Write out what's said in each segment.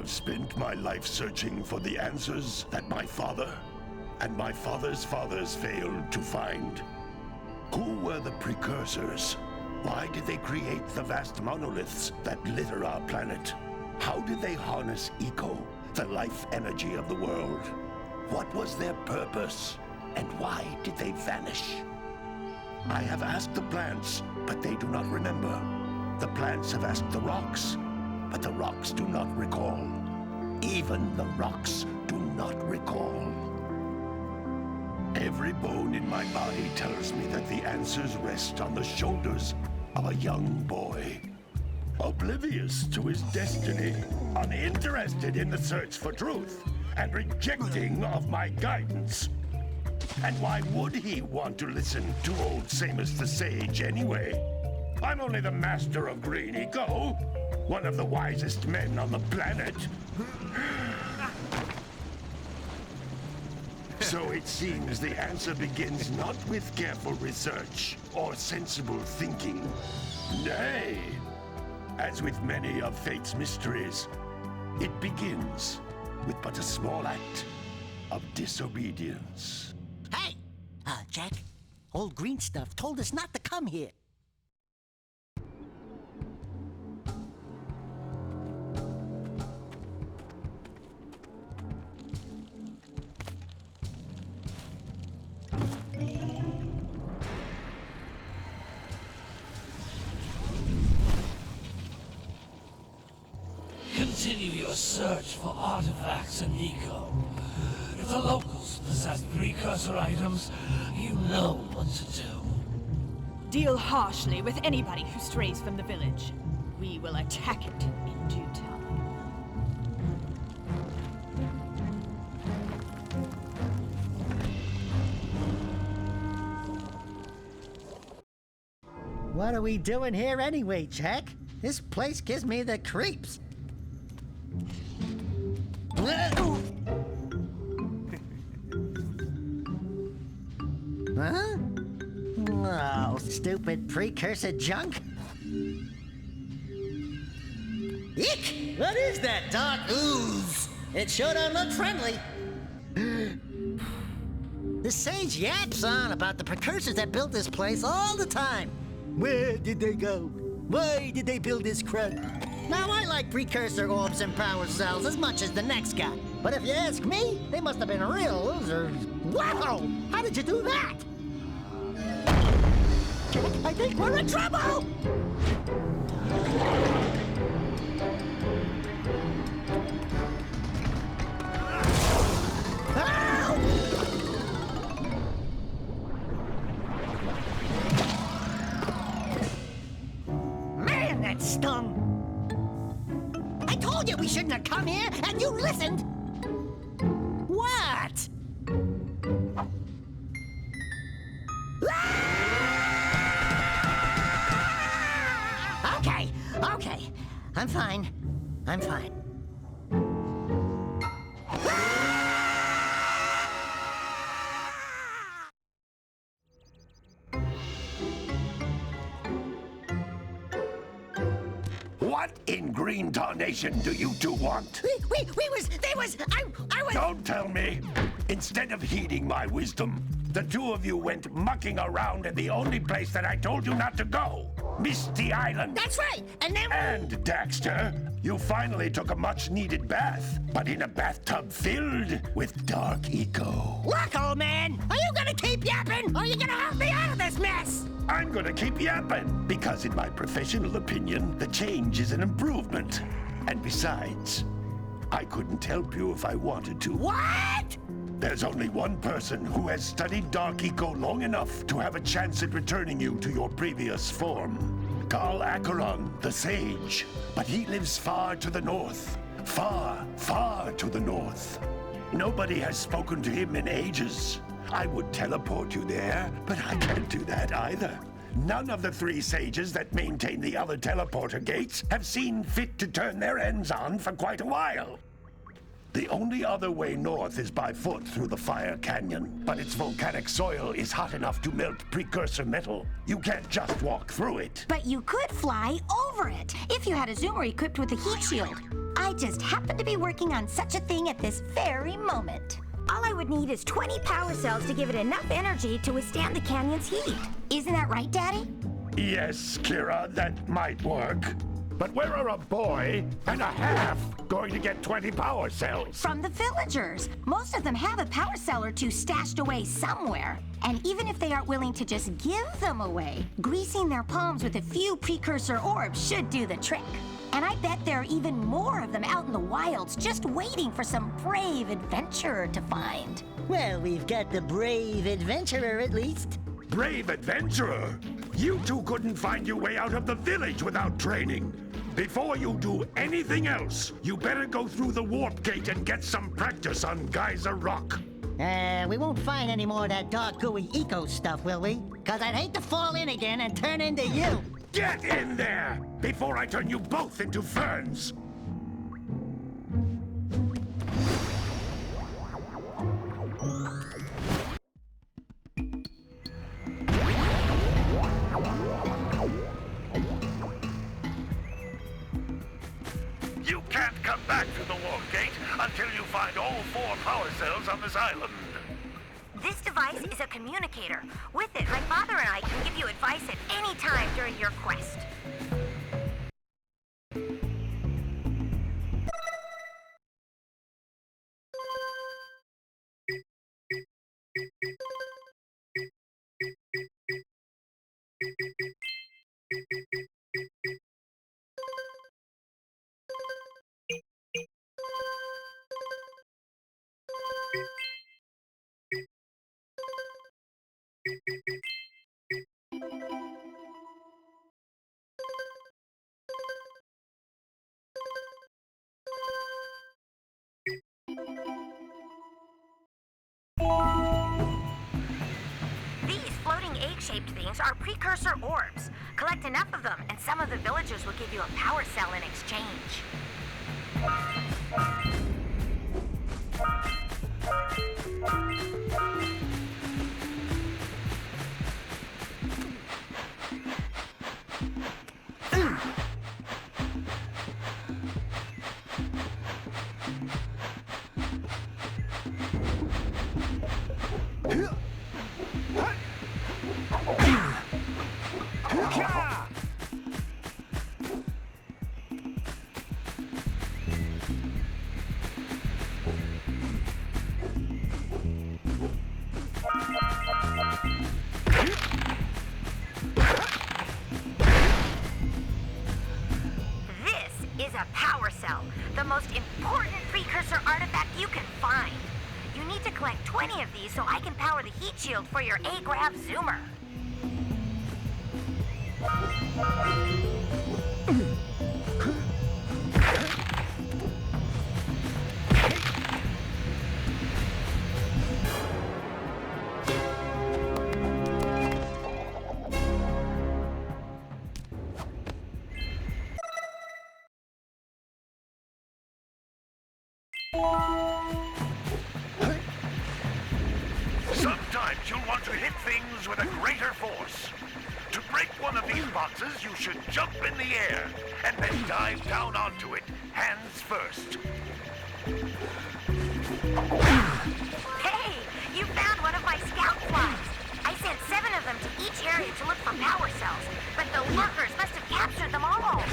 have spent my life searching for the answers that my father and my father's fathers failed to find. Who were the Precursors? Why did they create the vast monoliths that litter our planet? How did they harness eco, the life energy of the world? What was their purpose? And why did they vanish? I have asked the plants, but they do not remember. The plants have asked the rocks, but the rocks do not recall. Even the rocks do not recall. Every bone in my body tells me that the answers rest on the shoulders of a young boy. Oblivious to his destiny, uninterested in the search for truth, and rejecting of my guidance. And why would he want to listen to old Samus the Sage anyway? I'm only the master of green eco, one of the wisest men on the planet. So it seems the answer begins not with careful research or sensible thinking. Nay, as with many of fate's mysteries, it begins with but a small act of disobedience. Hey! Jak, old green stuff told us not to come here. Continue your search for artifacts and eco. If the locals possess precursor items, you know what to do. Deal harshly with anybody who strays from the village. We will attack it in due time. What are we doing here anyway, Jak? This place gives me the creeps. Huh? Oh, stupid precursor junk. Eek! What is that dark ooze? It sure don't look friendly. The sage yaps on about the precursors that built this place all the time. Where did they go? Why did they build this crud? Now, I like precursor orbs and power cells as much as the next guy. But if you ask me, they must have been real losers. Wow! How did you do that? I think we're in trouble! Ow! Man, that stung! I told you we shouldn't have come here, and you listened! What? Okay. I'm fine. What in green tarnation do you two want? I was... Don't tell me! Instead of heeding my wisdom, the two of you went mucking around in the only place that I told you not to go. Misty Island. That's right, and then... And, Daxter, you finally took a much-needed bath, but in a bathtub filled with dark eco. Look, old man, are you gonna keep yapping, or are you gonna help me out of this mess? I'm gonna keep yapping, because in my professional opinion, the change is an improvement. And besides, I couldn't help you if I wanted to. What? There's only one person who has studied Dark Eco long enough to have a chance at returning you to your previous form. Carl Acheron, the Sage. But he lives far to the north. Far, far to the north. Nobody has spoken to him in ages. I would teleport you there, but I can't do that either. None of the three sages that maintain the other teleporter gates have seen fit to turn their ends on for quite a while. The only other way north is by foot through the Fire Canyon, but its volcanic soil is hot enough to melt precursor metal. You can't just walk through it. But you could fly over it, if you had a zoomer equipped with a heat shield. I just happen to be working on such a thing at this very moment. All I would need is 20 power cells to give it enough energy to withstand the canyon's heat. Isn't that right, Daddy? Yes, Kira, that might work. But where are a boy and a half going to get 20 power cells? From the villagers. Most of them have a power cell or two stashed away somewhere. And even if they aren't willing to just give them away, greasing their palms with a few precursor orbs should do the trick. And I bet there are even more of them out in the wilds just waiting for some brave adventurer to find. Well, we've got the brave adventurer at least. Brave adventurer? You two couldn't find your way out of the village without training. Before you do anything else, you better go through the warp gate and get some practice on Geyser Rock. We won't find any more of that dark gooey eco stuff, will we? 'Cause I'd hate to fall in again and turn into you. Get in there before I turn you both into ferns. You can't come back through the warp gate until you find all 4 power cells on this island. This device is a communicator. With it, my father and I can give you advice at any time during your quest. These floating egg-shaped things are precursor orbs. Collect enough of them, and some of the villagers will give you a power cell in exchange. A power cell, the most important precursor artifact you can find. You need to collect 20 of these so I can power the heat shield for your A-Grav Zoomer. Sometimes you'll want to hit things with a greater force. To break one of these boxes, you should jump in the air and then dive down onto it, hands first. Hey, you found one of my scout flies. I sent 7 of them to each area to look for power cells, but the lurkers must have captured them all.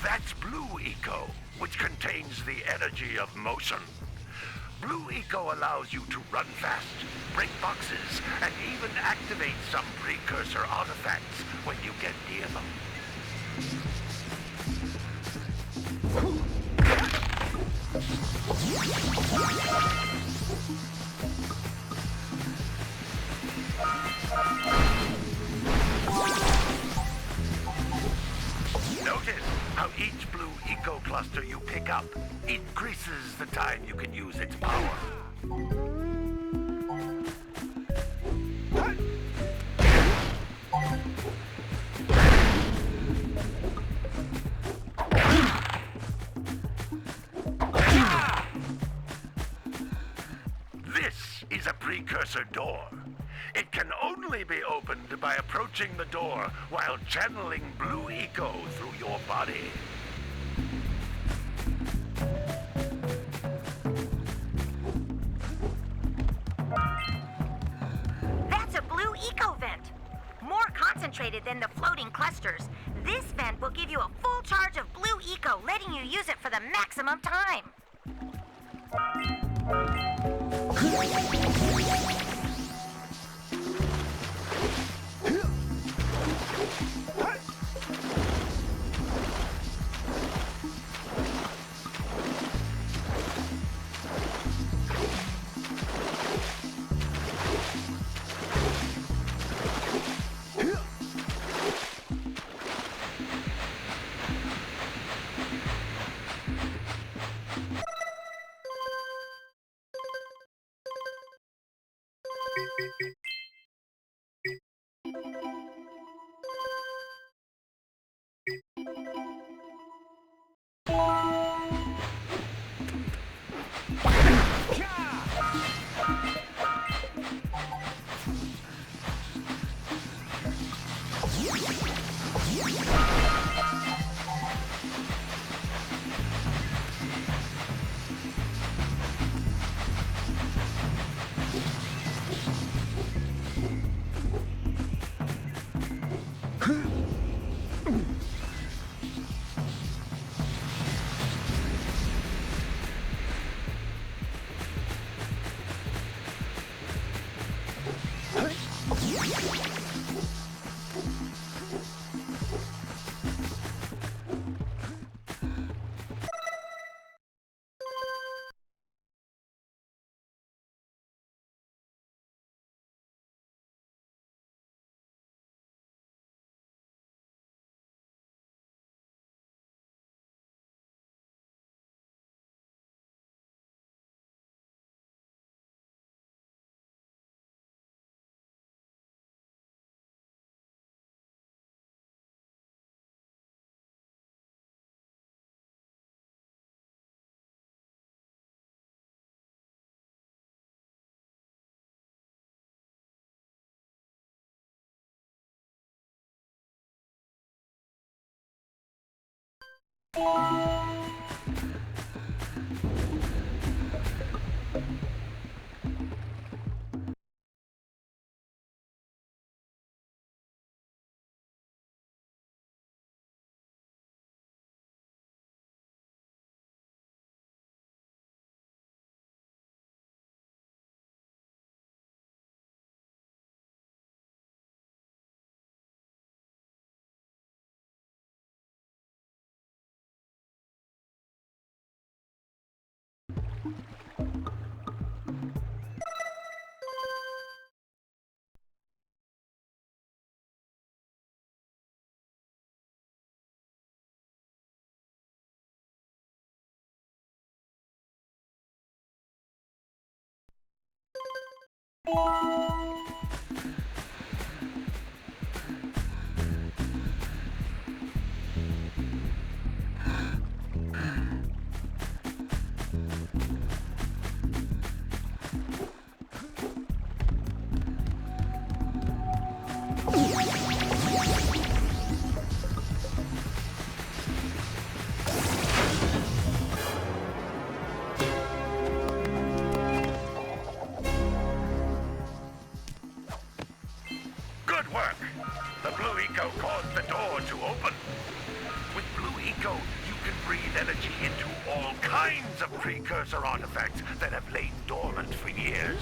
That's Blue Eco, which contains the energy of motion. Blue Eco allows you to run fast, break boxes, and even activate some precursor artifacts when you get near them. Notice how each blue eco cluster you pick up increases the time you can use its power. This is a precursor door. It can only be opened by approaching the door while channeling blue eco through your body. That's a blue eco vent. More concentrated than the floating clusters. This vent will give you a full charge of blue eco, letting you use it for the maximum time. Good work! The blue eco caused the door to open. With blue eco, you can breathe energy into all kinds of precursor artifacts that have lain dormant for years.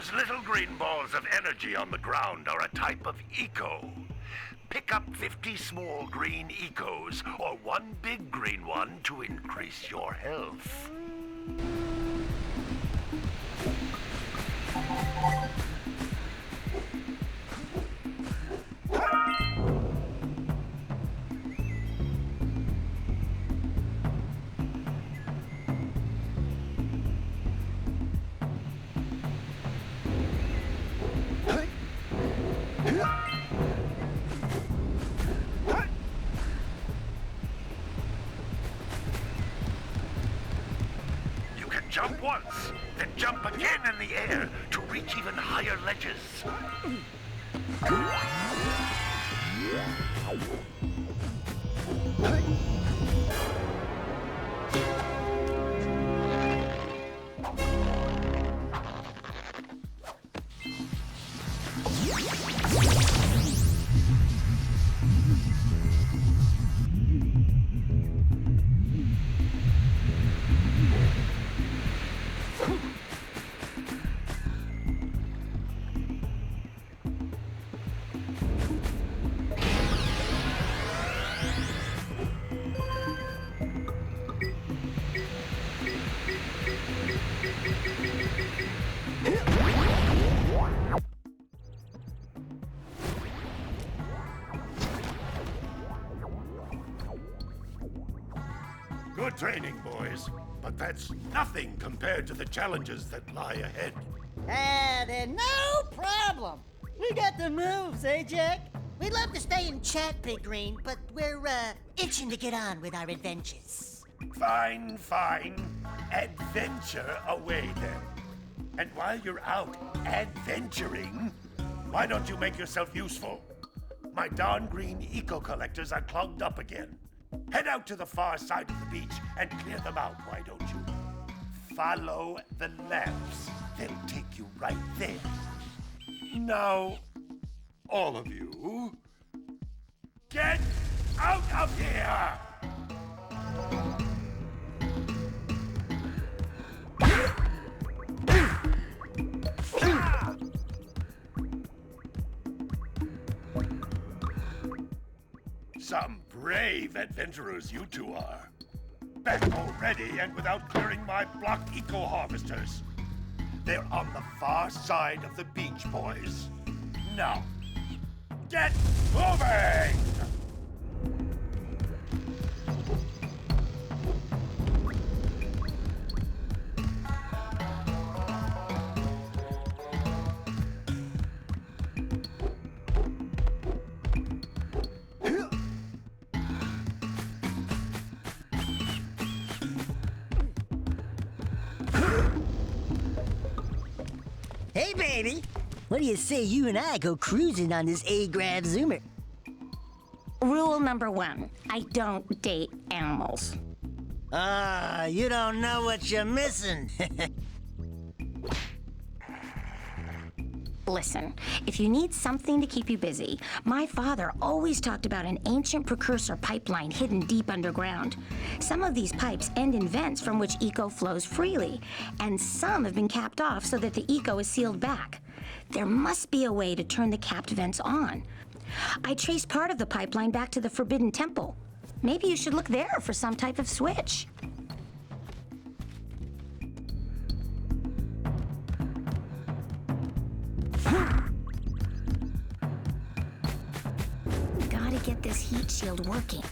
Those little green balls of energy on the ground are a type of eco. Pick up 50 small green ecos or one big green one to increase your health. Jump once, then jump again in the air to reach even higher ledges. Good training, boys, but that's nothing compared to the challenges that lie ahead. Then no problem. We got the moves, eh, Jack? We'd love to stay and chat, Big Green, but we're, itching to get on with our adventures. Fine, fine. Adventure away, then. And while you're out adventuring, why don't you make yourself useful? My darn green eco-collectors are clogged up again. Head out to the far side of the beach and clear them out, why don't you? Follow the lamps. They'll take you right there. Now, all of you, get out of here! Some brave adventurers you two are. Back already and without clearing my block eco-harvesters. They're on the far side of the beach, boys. Now, get moving! Hey, baby. What do you say you and I go cruising on this A-Grav Zoomer? Rule number 1, I don't date animals. You don't know what you're missing. Listen, if you need something to keep you busy, my father always talked about an ancient precursor pipeline hidden deep underground. Some of these pipes end in vents from which eco flows freely, and some have been capped off so that the eco is sealed back. There must be a way to turn the capped vents on. I traced part of the pipeline back to the Forbidden Temple. Maybe you should look there for some type of switch. Gotta get this heat shield working.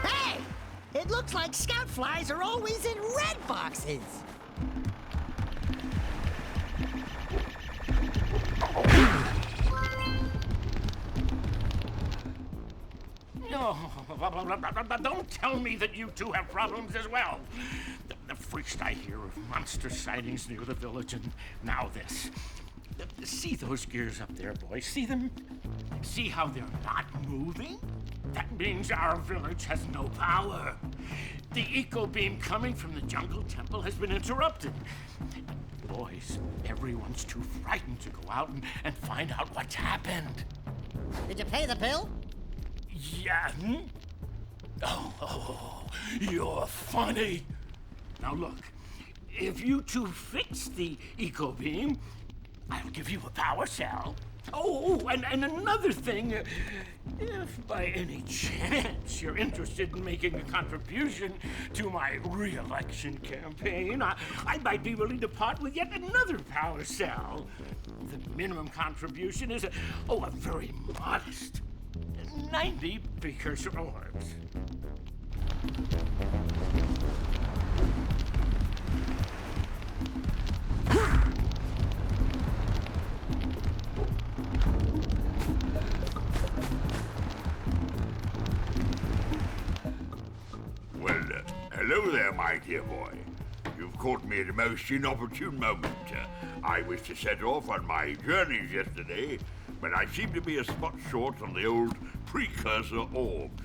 Hey! It looks like scout flies are always in red boxes. No, don't tell me that you two have problems as well. First I hear of monster sightings near the village, and now this. See those gears up there, boys? See them? See how they're not moving? That means our village has no power. The eco beam coming from the jungle temple has been interrupted. Boys, everyone's too frightened to go out and find out what's happened. Did you pay the bill? Yeah? Oh, you're funny. Now look, if you two fix the eco beam, I'll give you a power cell. Oh, and another thing, if by any chance you're interested in making a contribution to my re-election campaign, I might be willing to part with yet another power cell. The minimum contribution is a very modest 90 precursor orbs. Well, hello there, my dear boy. You've caught me at a most inopportune moment. I was to set off on my journeys yesterday, but I seem to be a spot short on the old precursor orbs.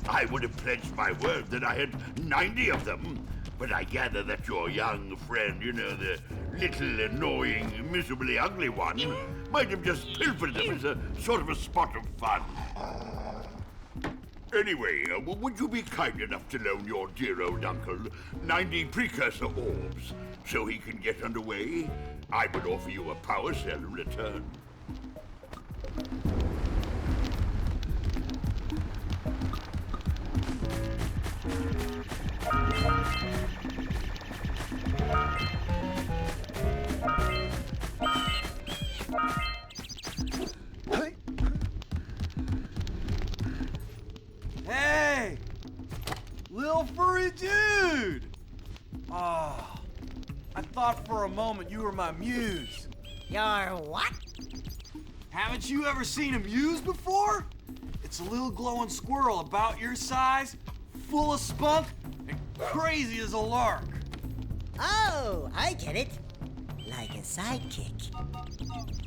I would have pledged my word that I had 90 of them, but I gather that your young friend, you know, the little annoying, miserably ugly one, might have just pilfered them as a sort of a spot of fun. Anyway, would you be kind enough to loan your dear old uncle 90 precursor orbs so he can get underway? I would offer you a power cell in return. Hey! Little furry dude! Oh, I thought for a moment you were my muse. Your what? Haven't you ever seen a muse before? It's a little glowing squirrel about your size, full of spunk, and crazy as a lark. Oh, I get it. Like a sidekick.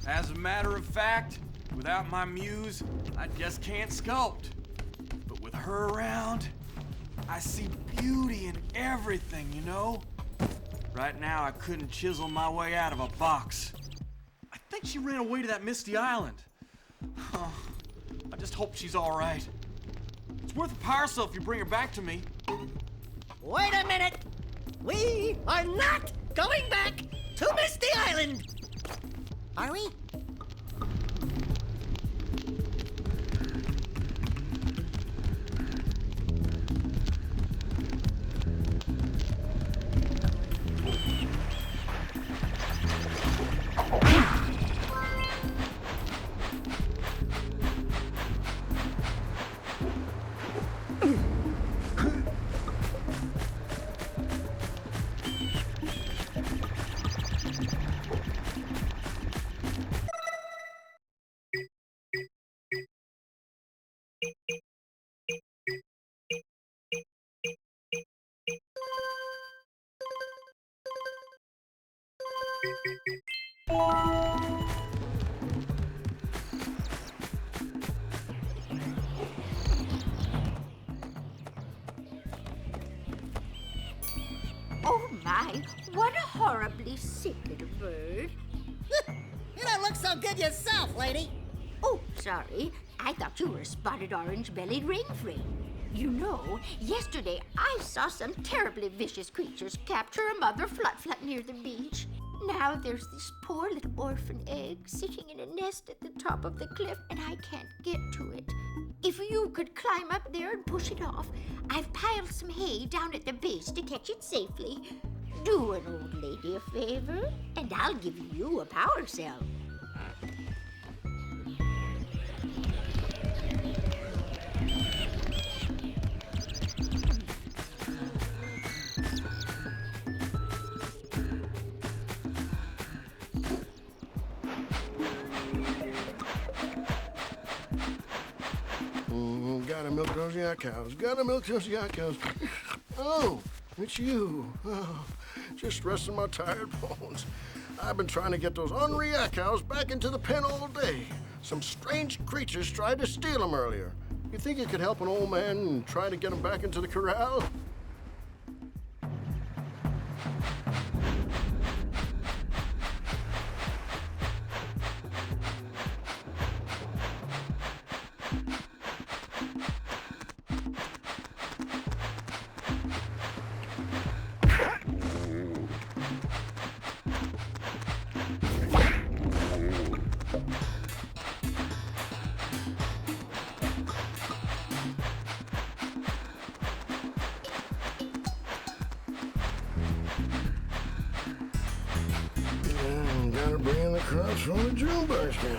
As a matter of fact, without my muse, I just can't sculpt. But with her around, I see beauty in everything, you know? Right now, I couldn't chisel my way out of a box. I think she ran away to that misty island. I just hope she's all right. It's worth a power cell if you bring her back to me. Wait a minute! We are not going back to Misty Island! Are we? Oh my, what a horribly sick little bird. You don't look so good yourself, lady. Oh, sorry. I thought you were a spotted orange-bellied rainframe. You know, yesterday I saw some terribly vicious creatures capture a mother flut-flut near the beach. Now there's this poor little orphan egg sitting in a nest at the top of the cliff, and I can't get to it. If you could climb up there and push it off, I've piled some hay down at the base to catch it safely. Do an old lady a favor, and I'll give you a power cell. Gotta milk those yacht cows. Gotta milk those yacht cows. Oh, It's you. Oh, just resting my tired bones. I've been trying to get those ornery cows back into the pen all day. Some strange creatures tried to steal them earlier. You think you could help an old man and try to get them back into the corral? Gotta bring in the crops from the drill basket.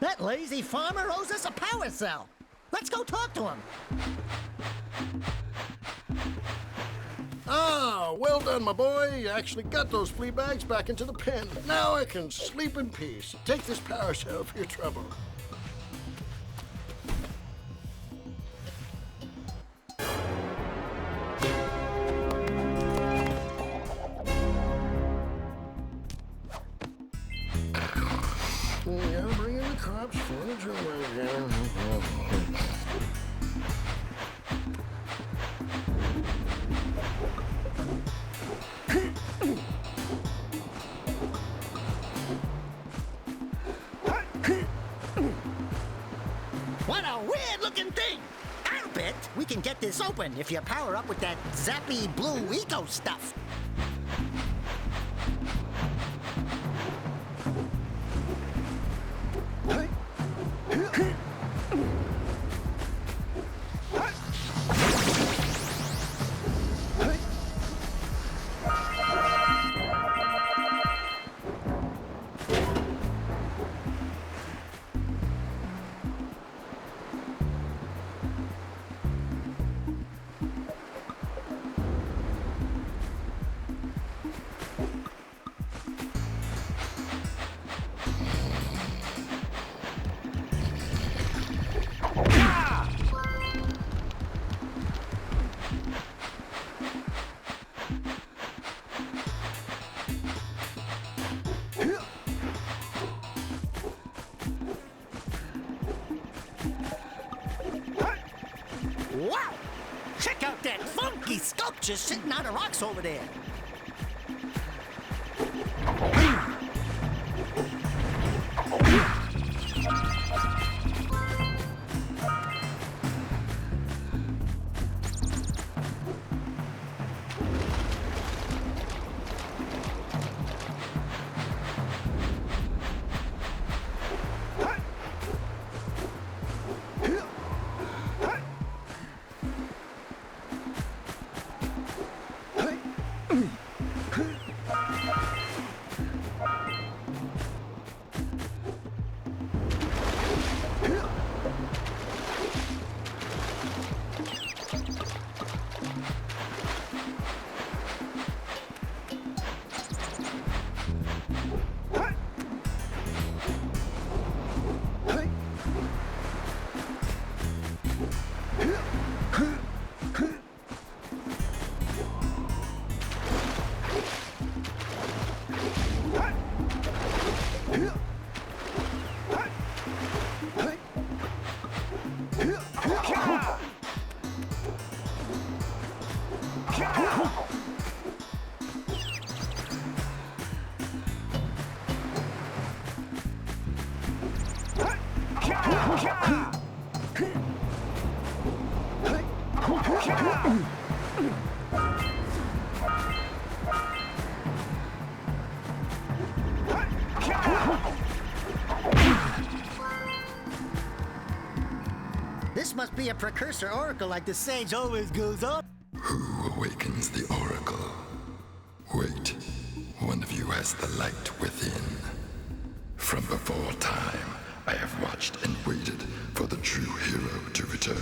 That lazy farmer owes us a power cell. Let's go talk to him. Ah, well done, my boy. You actually got those flea bags back into the pen. Now I can sleep in peace. Take this power cell for your trouble. Yeah, bring in the cops for the drill again. What a weird-looking thing! I'll bet we can get this open if you power up with that zappy blue eco stuff. Wow! Check out that funky sculpture sitting out of rocks over there. This must be a Precursor oracle like the sage always goes on. Who awakens the oracle? Wait, one of you has the light within. From before time, I have watched and waited for the true hero to return.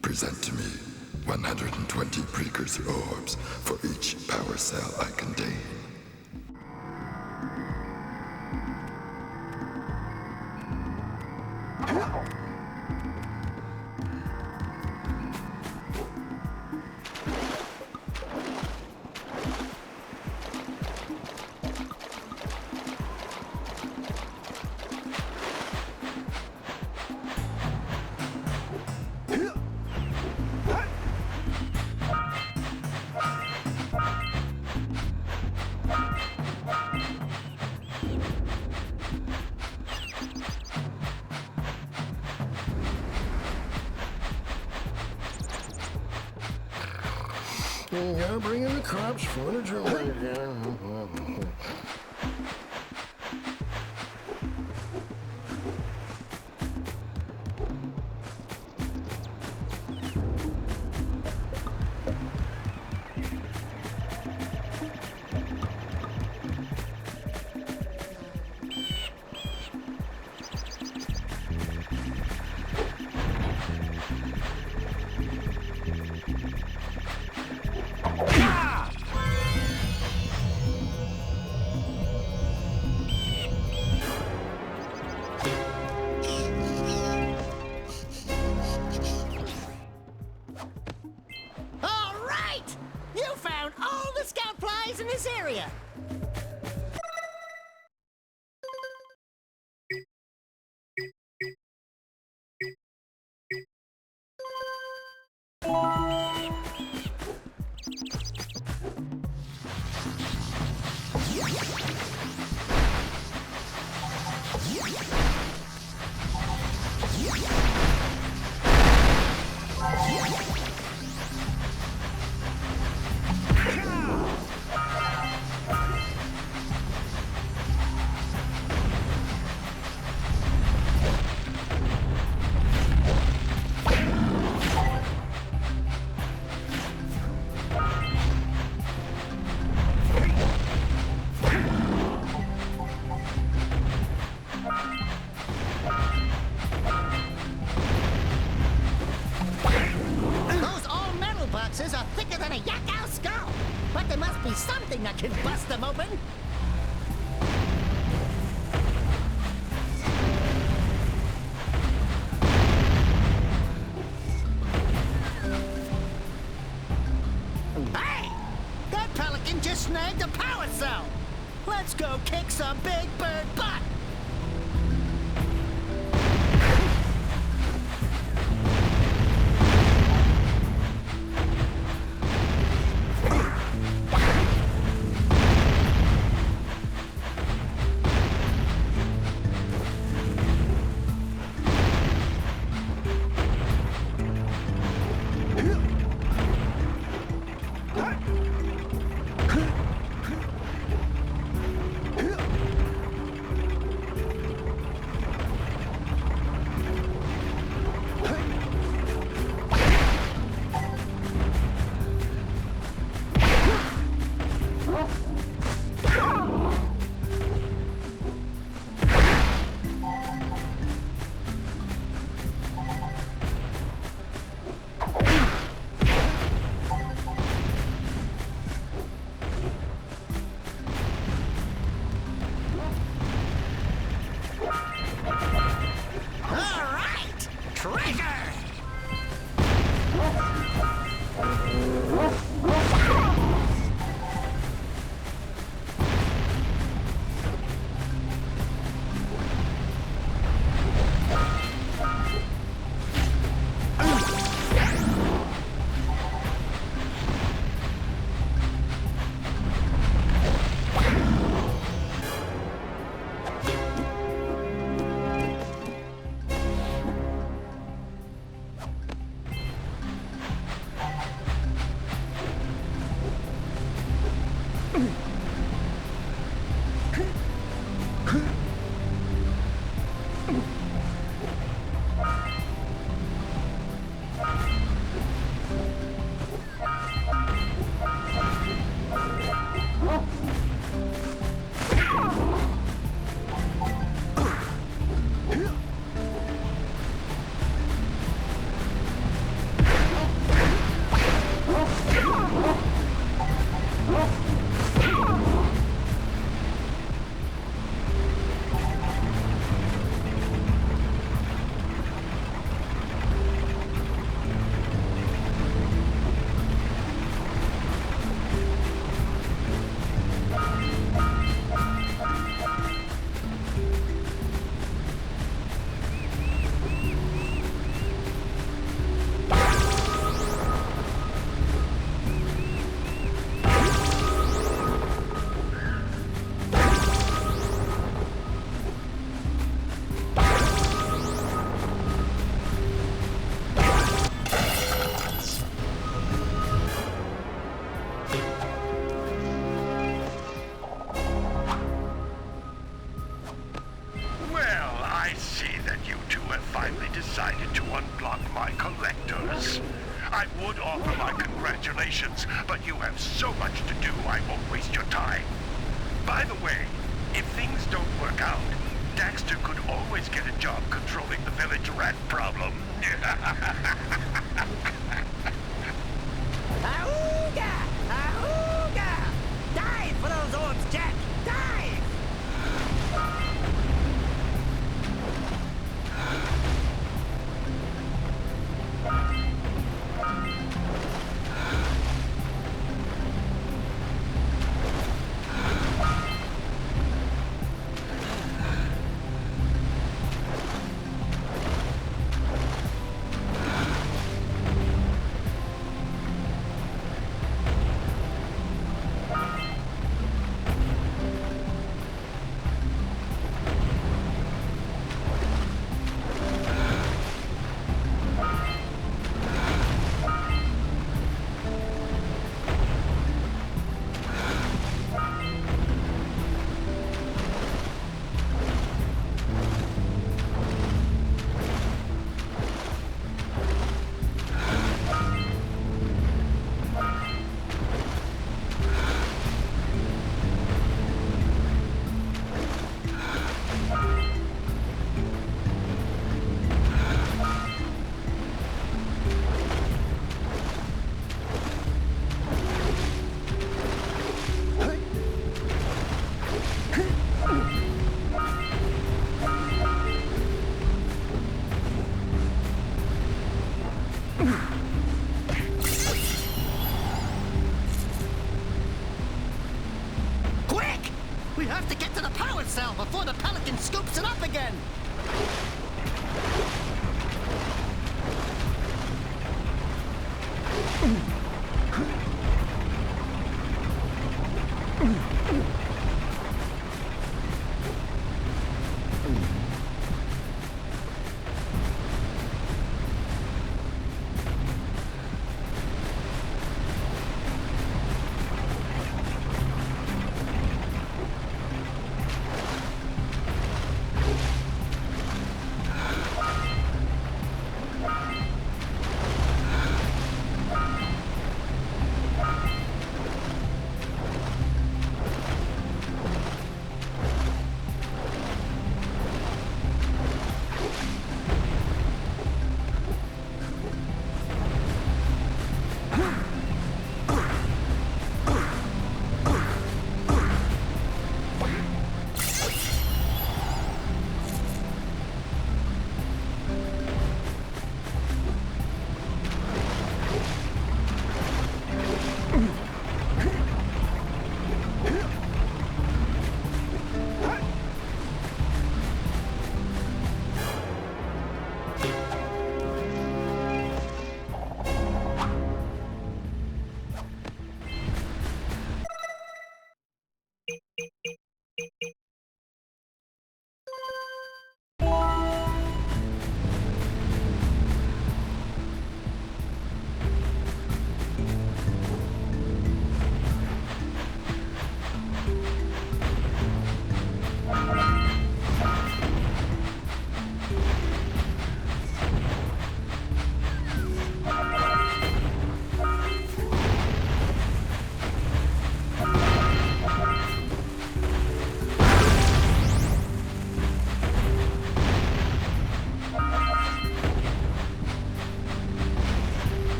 Present to me 120 Precursor orbs for each power cell I contain. You gotta bring in the cops, footage or what? All right! You found all the scout flies in this area. Those all-metal boxes are thicker than a yak-owl skull, but there must be something that can bust them open. Hey! That pelican just snagged a power cell! Let's go kick some big bird butt! to unblock my collectors. I would offer my congratulations, but you have so much to do, I won't waste your time. By the way, if things don't work out, Daxter could always get a job controlling the village rat problem. Auga! Auga! Dive for those orbs, Jack! Dive! We have to get to the power cell before the Pelican scoops it up again!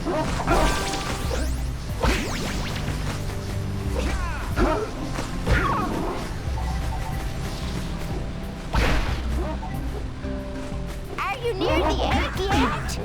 Are you near the egg yet?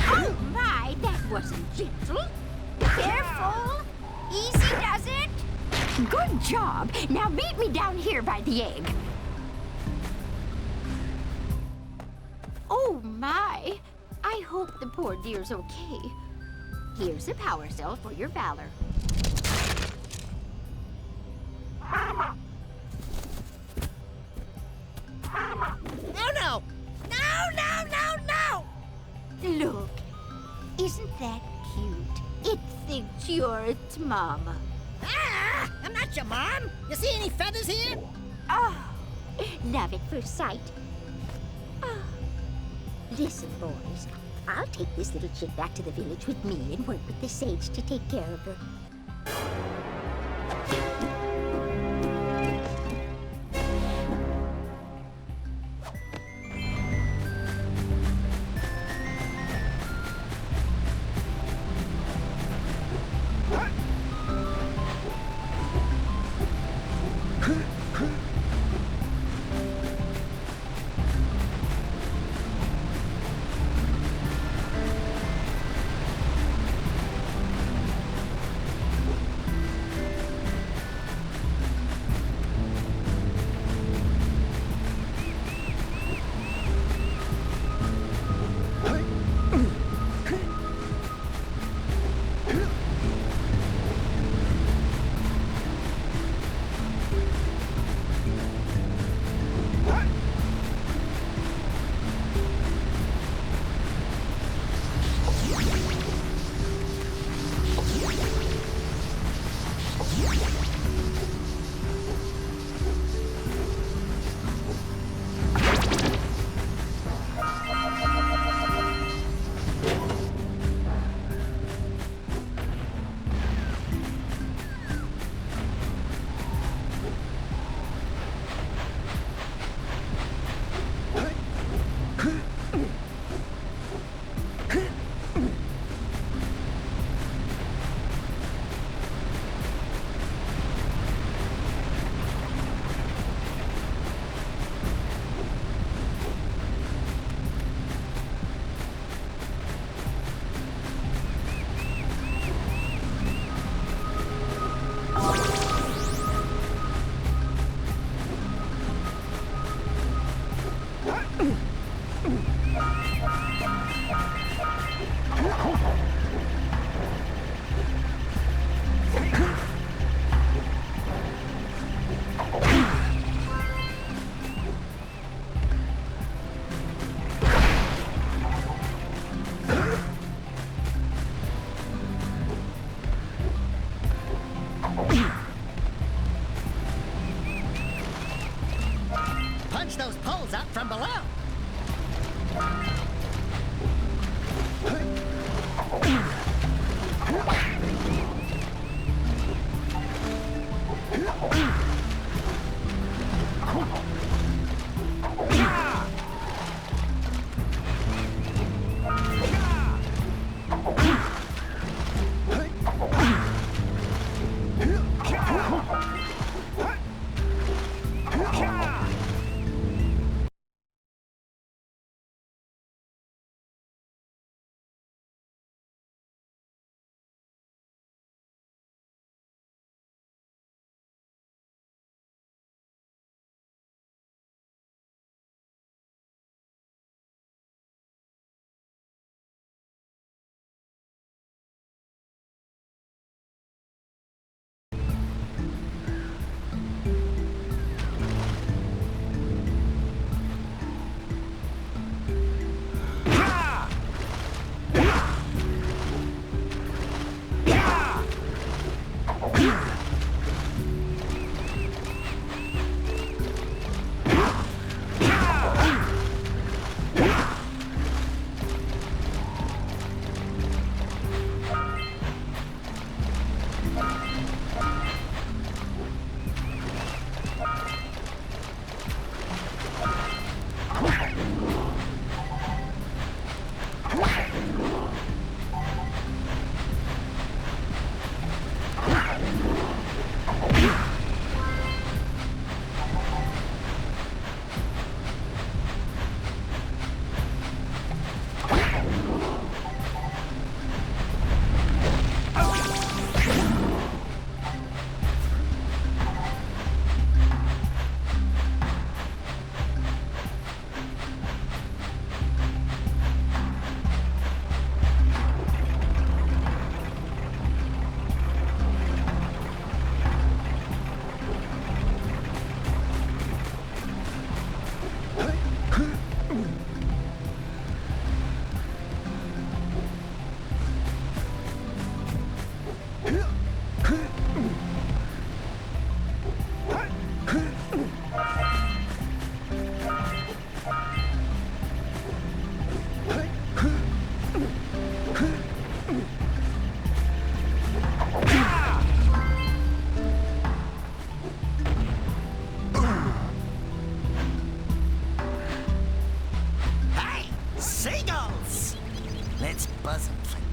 Oh my, that wasn't gentle. Careful. Easy does it. Good job. Now meet me down here by the egg. Oh my. I hope the poor dear's okay. Here's a power cell for your valor. Oh no! No, no, no, no! Look, isn't that cute? It thinks you're its mama. Ah! I'm not your mom! You see any feathers here? Oh, love at first sight. Oh. Listen, boys, I'll take this little chick back to the village with me and work with the sage to take care of her. Punch those poles up from below. Hey, seagulls! Let's buzz them for